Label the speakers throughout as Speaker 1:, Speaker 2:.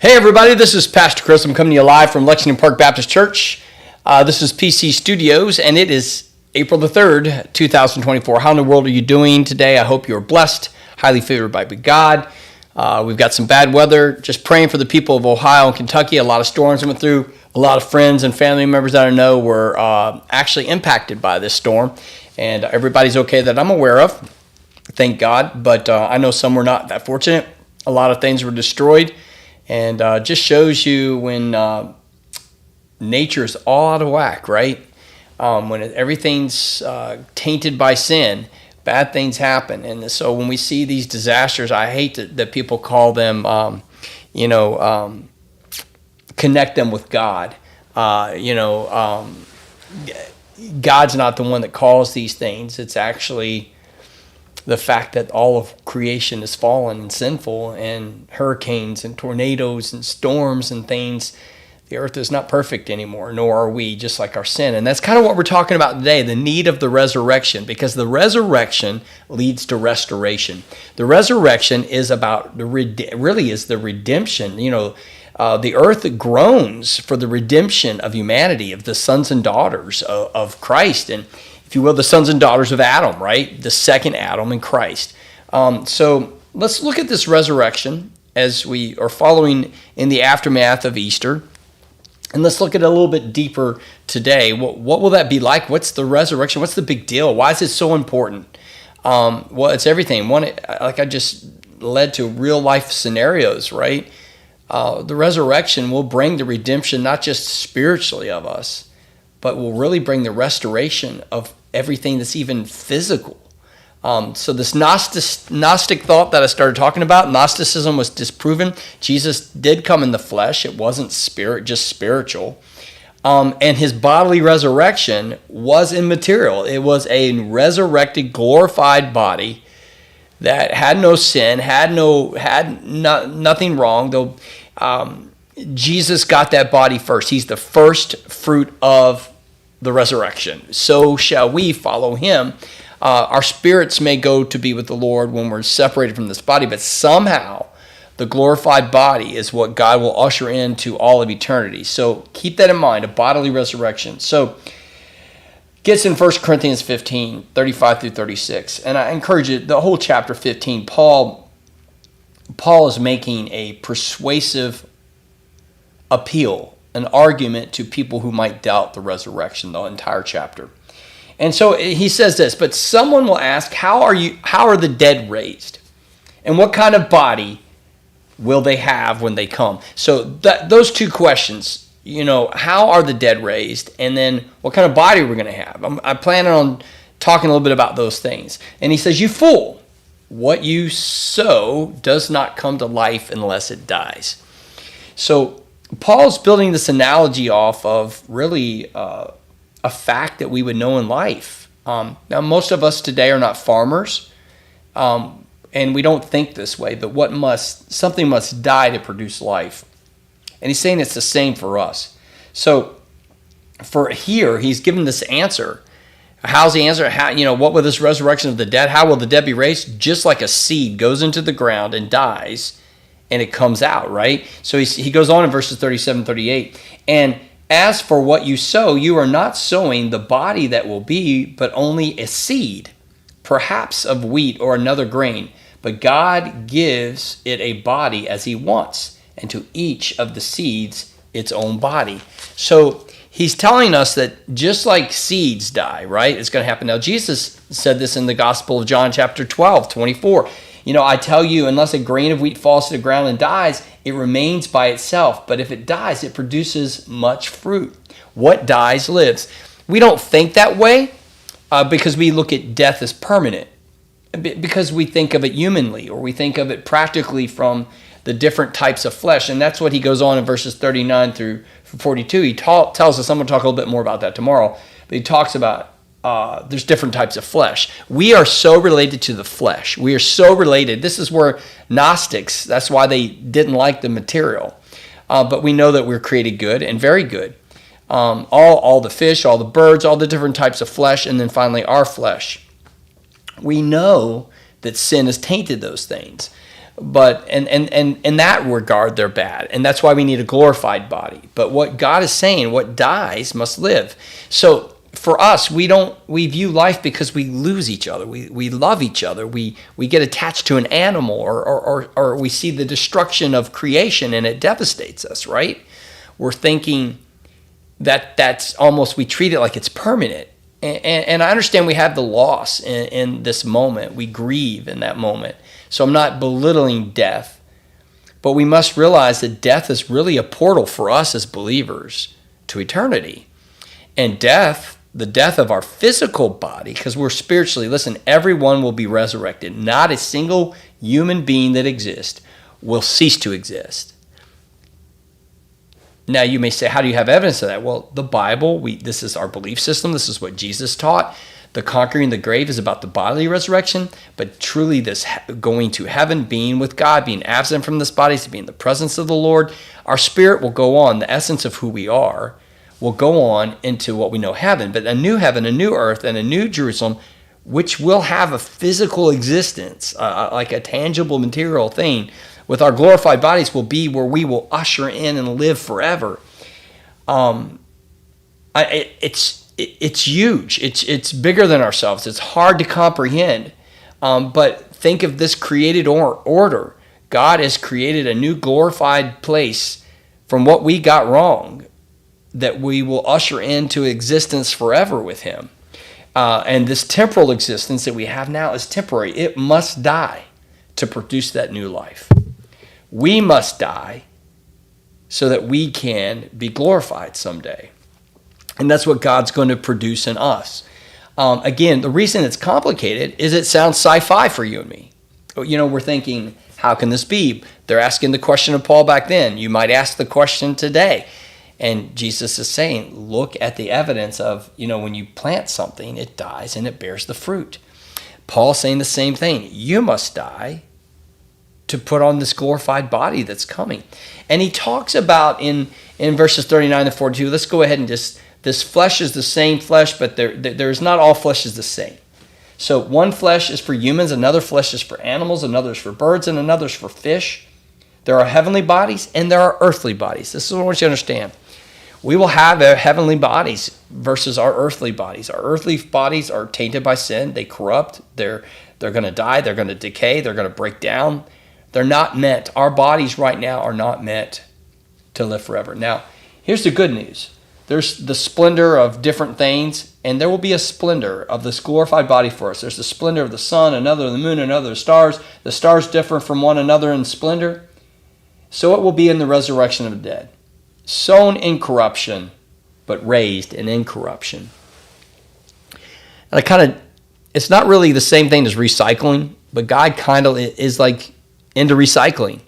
Speaker 1: Hey everybody, this is Pastor Chris. I'm coming to you live from Lexington Park Baptist Church. This is PC Studios, and it is April the 3rd, 2024. How in the world are you doing today? I hope you're blessed, highly favored by God. We've got some bad weather. Just praying for the people of Ohio and Kentucky. A lot of storms went through. A lot of friends and family members that I know were actually impacted by this storm, and everybody's okay that I'm aware of. Thank God, but I know some were not that fortunate. A lot of things were destroyed. And just shows you when nature's all out of whack, right? When everything's tainted by sin, bad things happen. And so when we see these disasters, I hate that people call them, connect them with God. God's not the one that calls these things. It's actually the fact that all of creation is fallen and sinful, and hurricanes and tornadoes and storms and things, the earth is not perfect anymore, nor are we, just like our sin. And that's kind of what we're talking about today, the need of the resurrection, because the resurrection leads to restoration. The resurrection is about the redemption. The earth groans for the redemption of humanity, of the sons and daughters of Christ, and if you will, the sons and daughters of Adam, right? The second Adam in Christ. So let's look at this resurrection as we are following in the aftermath of Easter. And let's look at it a little bit deeper today. What will that be like? What's the resurrection? What's the big deal? Why is it so important? Well, it's everything. Like I just led to real life scenarios, right? The resurrection will bring the redemption, not just spiritually of us, but will really bring the restoration of everything that's even physical. So this Gnostic thought that I started talking about, Gnosticism was disproven. Jesus did come in the flesh. It wasn't just spiritual. And his bodily resurrection was immaterial. It was a resurrected, glorified body that had no sin, had nothing wrong, though Jesus got that body first. He's the first fruit of the resurrection. So shall we follow him. Our spirits may go to be with the Lord when we're separated from this body, but somehow the glorified body is what God will usher into all of eternity. So keep that in mind, a bodily resurrection. So gets in 1 Corinthians 15, 35 through 36. And I encourage you, the whole chapter 15, Paul is making a persuasive appeal, an argument to people who might doubt the resurrection, the entire chapter. And so he says this, but someone will ask, how are the dead raised? And what kind of body will they have when they come? So those two questions, how are the dead raised? And then what kind of body we're going to have? I'm planning on talking a little bit about those things. And he says, you fool, what you sow does not come to life unless it dies. So Paul's building this analogy off of really a fact that we would know in life. Now, most of us today are not farmers, and we don't think this way, but something must die to produce life. And he's saying it's the same for us. So for here, he's given this answer. How's the answer? What will this resurrection of the dead? How will the dead be raised? Just like a seed goes into the ground and dies, and it comes out, right? So he goes on in verses 37, 38. And as for what you sow, you are not sowing the body that will be, but only a seed, perhaps of wheat or another grain. But God gives it a body as he wants, and to each of the seeds its own body. So he's telling us that just like seeds die, right? It's going to happen. Now, Jesus said this in the Gospel of John chapter 12, 24. I tell you, unless a grain of wheat falls to the ground and dies, it remains by itself. But if it dies, it produces much fruit. What dies lives. We don't think that way because we look at death as permanent. Because we think of it humanly, or we think of it practically from the different types of flesh. And that's what he goes on in verses 39 through 42. He tells us, I'm going to talk a little bit more about that tomorrow, but he talks about there's different types of flesh. We are so related to the flesh. We are so related. This is where Gnostics, that's why they didn't like the material. But we know that we're created good and very good. All the fish, all the birds, all the different types of flesh, and then finally our flesh. We know that sin has tainted those things. But and in that regard, they're bad. And that's why we need a glorified body. But what God is saying, what dies must live. So for us, we view life because we lose each other. We love each other. We get attached to an animal, or we see the destruction of creation and it devastates us, right? We're thinking that's almost, we treat it like it's permanent. And I understand we have the loss in this moment. We grieve in that moment. So I'm not belittling death, but we must realize that death is really a portal for us as believers to eternity. And death, the death of our physical body, because we're spiritually, listen, everyone will be resurrected. Not a single human being that exists will cease to exist. Now you may say, how do you have evidence of that? Well, the Bible, this is our belief system. This is what Jesus taught. The conquering the grave is about the bodily resurrection, but truly this going to heaven, being with God, being absent from this body, to be in the presence of the Lord, our spirit will go on, the essence of who we are will go on into what we know heaven, but a new heaven, a new earth, and a new Jerusalem, which will have a physical existence, like a tangible material thing, with our glorified bodies will be where we will usher in and live forever. It's huge. It's bigger than ourselves. It's hard to comprehend. But think of this created order. God has created a new glorified place from what we got wrong that we will usher into existence forever with him. And this temporal existence that we have now is temporary. It must die to produce that new life. We must die so that we can be glorified someday. And that's what God's going to produce in us. Again, the reason it's complicated is it sounds sci-fi for you and me. You know, we're thinking, how can this be? They're asking the question of Paul back then. You might ask the question today. And Jesus is saying, look at the evidence of, when you plant something, it dies and it bears the fruit. Paul's saying the same thing. You must die to put on this glorified body that's coming. And he talks about in verses 39 to 42, let's go ahead and this flesh is the same flesh, but there's not all flesh is the same. So one flesh is for humans, another flesh is for animals, another is for birds, and another is for fish. There are heavenly bodies and there are earthly bodies. This is what I want you to understand. We will have heavenly bodies versus our earthly bodies. Our earthly bodies are tainted by sin. They corrupt. They're going to die. They're going to decay. They're going to break down. They're not meant. Our bodies right now are not meant to live forever. Now, here's the good news. There's the splendor of different things, and there will be a splendor of this glorified body for us. There's the splendor of the sun, another of the moon, another of the stars. The stars differ from one another in splendor. So it will be in the resurrection of the dead. Sown in corruption, but raised in incorruption. And it's not really the same thing as recycling, but God kind of is like into recycling.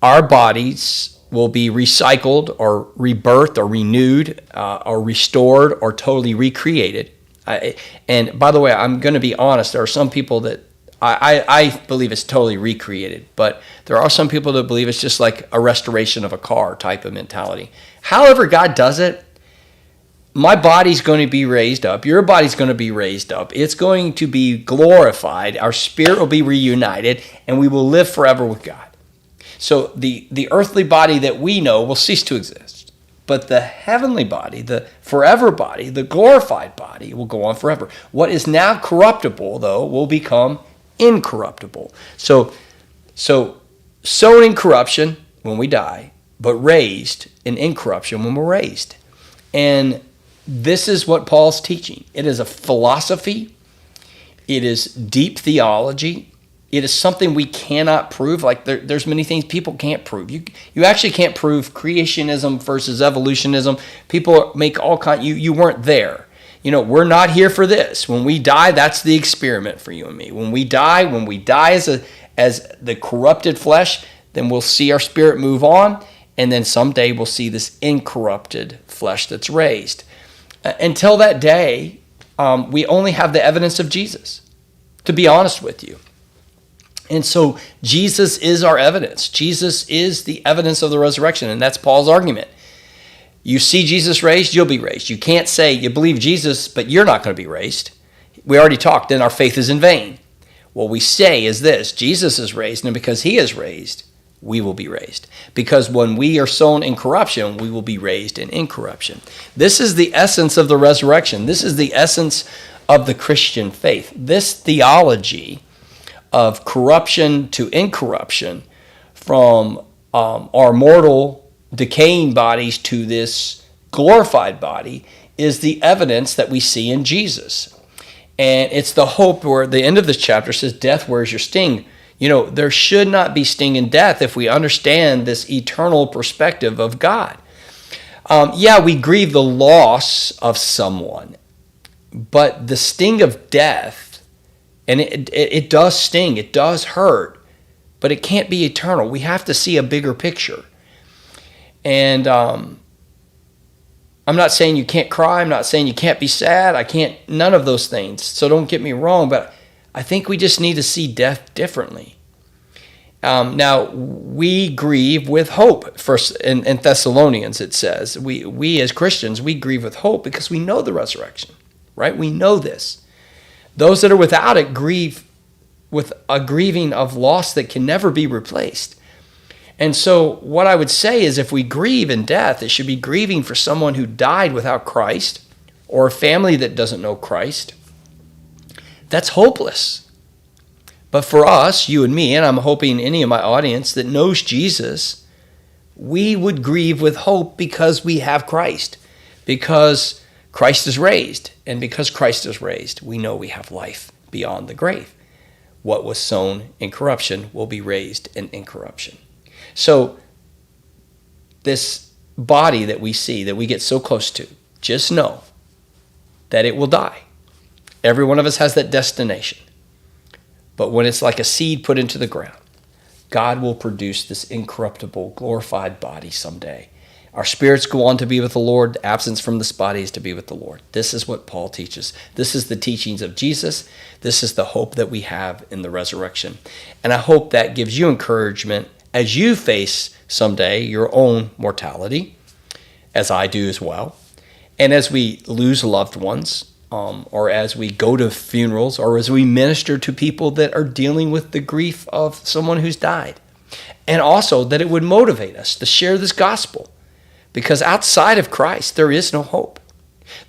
Speaker 1: Our bodies will be recycled or rebirthed or renewed or restored or totally recreated. And by the way, I'm going to be honest, there are some people that I believe it's totally recreated, but there are some people that believe it's just like a restoration of a car type of mentality. However God does it, my body's going to be raised up. Your body's going to be raised up. It's going to be glorified. Our spirit will be reunited, and we will live forever with God. So the earthly body that we know will cease to exist. But the heavenly body, the forever body, the glorified body will go on forever. What is now corruptible, though, will become incorruptible. So sown in corruption when we die, but raised in incorruption when we're raised. And this is what Paul's teaching. It is a philosophy. It is deep theology. It is something we cannot prove. Like there's many things people can't prove. You actually can't prove creationism versus evolutionism. People make all kinds. You weren't there. We're not here for this. When we die, that's the experiment for you and me. When we die as the corrupted flesh, then we'll see our spirit move on, and then someday we'll see this incorrupted flesh that's raised. Until that day, we only have the evidence of Jesus, to be honest with you. And so Jesus is our evidence. Jesus is the evidence of the resurrection, and that's Paul's argument. You see Jesus raised, you'll be raised. You can't say you believe Jesus, but you're not going to be raised. We already talked, then our faith is in vain. What we say is this: Jesus is raised, and because he is raised, we will be raised. Because when we are sown in corruption, we will be raised in incorruption. This is the essence of the resurrection. This is the essence of the Christian faith. This theology of corruption to incorruption, from our mortal, decaying bodies to this glorified body, is the evidence that we see in Jesus. And it's the hope where the end of this chapter says, death, where's your sting? There should not be sting in death if we understand this eternal perspective of God. We grieve the loss of someone, but the sting of death, and it does sting, it does hurt, but it can't be eternal. We have to see a bigger picture. And I'm not saying you can't cry. I'm not saying you can't be sad. None of those things. So don't get me wrong, but I think we just need to see death differently. Now, we grieve with hope. First, in Thessalonians, it says, we as Christians, we grieve with hope because we know the resurrection, right? We know this. Those that are without it grieve with a grieving of loss that can never be replaced. And so what I would say is, if we grieve in death, it should be grieving for someone who died without Christ, or a family that doesn't know Christ. That's hopeless. But for us, you and me, and I'm hoping any of my audience that knows Jesus, we would grieve with hope because we have Christ, because Christ is raised. And because Christ is raised, we know we have life beyond the grave. What was sown in corruption will be raised in incorruption. So this body that we see, that we get so close to, just know that it will die. Every one of us has that destination. But when it's like a seed put into the ground, God will produce this incorruptible, glorified body someday. Our spirits go on to be with the Lord. The absence from this body is to be with the Lord. This is what Paul teaches. This is the teachings of Jesus. This is the hope that we have in the resurrection. And I hope that gives you encouragement as you face someday your own mortality, as I do as well, and as we lose loved ones, or as we go to funerals, or as we minister to people that are dealing with the grief of someone who's died. And also that it would motivate us to share this gospel, because outside of Christ, there is no hope.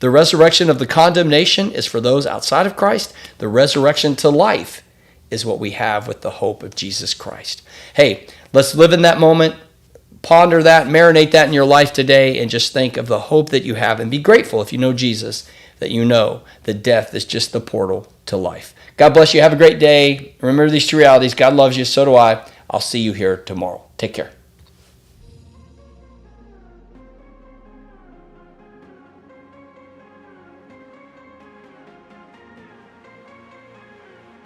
Speaker 1: The resurrection of the condemnation is for those outside of Christ. The resurrection to life is what we have with the hope of Jesus Christ. Hey, let's live in that moment, ponder that, marinate that in your life today, and just think of the hope that you have, and be grateful if you know Jesus, that you know that death is just the portal to life. God bless you. Have a great day. Remember these two realities. God loves you. So do I. I'll see you here tomorrow. Take care.